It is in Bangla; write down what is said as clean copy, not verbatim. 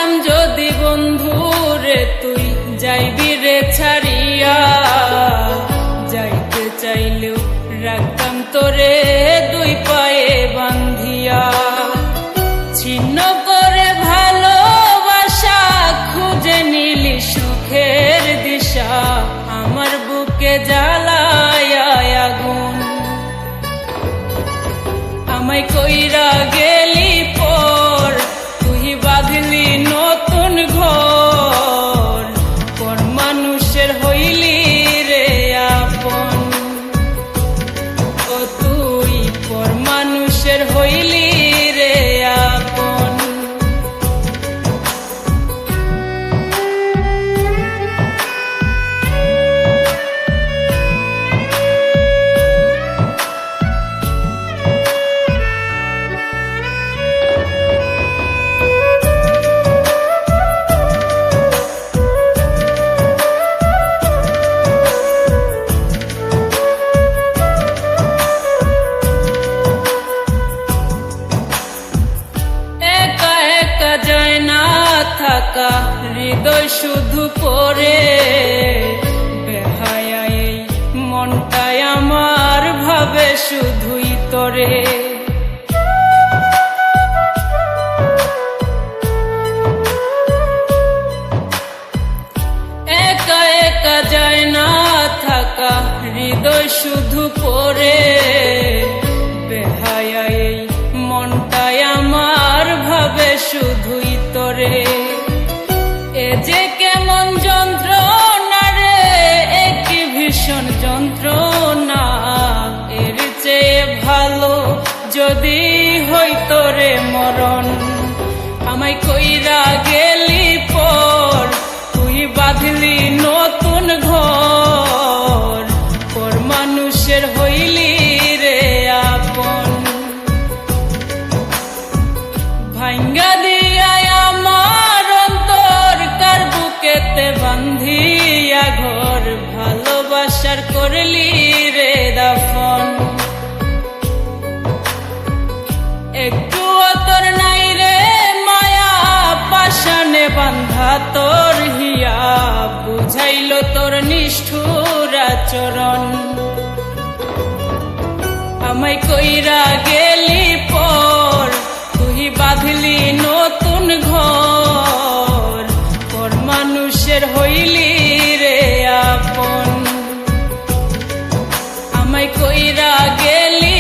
জানতাম যদি বন্ধু রে তুই যাইবি রে ছাড়িয়া, যাইতে চাইলেও রাখতাম তোরে দুই পায়ে বান্ধিয়া। ছিন্ন করে ভালোবাসা খুঁজে নিলি সুখের দিশা, আমার বুকে জ্বালায় আগুন। আমায় কইরা গেলি পর, তুই বাঁধলি নতুন ঘর, পর মানুষের হইলি রে আপন। ও তুই পর মানুষের হইলি রে আপন। থাকা হৃদয় শুধু পড়ে বেহায়াই, মনটাই আমার ভাবে শুধুই তোরে। একা একা যায় না থাকা হৃদয় শুধু পড়ে বেহায়াই, মনটাই আমার ভাবে শুধুই তোরে। এ যে কেমন যন্ত্রণা রে, একই ভীষণ যন্ত্রণা, এর চেয়ে ভালো যদি হইতো রে মরণ। আমায় কইরা গেলি পর, তুই বাঁধলি নতুন ঘর, পর মানুষের হইলি রে আপন। ভাঙ্গা দিয়ায় আমার অন্তর, কার বুকেতে বান্ধিয়া ঘর, ভালোবাসার করলি রে দাফন। একটু তোর নাই রে মায়া, পাশানে বান্ধা তোর হিয়া, বুঝাইল তোর নিষ্ঠুর আচরণ। আমায় কইরা গেলি পর, তুই বাঁধলি নতুন ঘর, পর মানুষের হইলি রে আপন। আমায় কইরা গেলি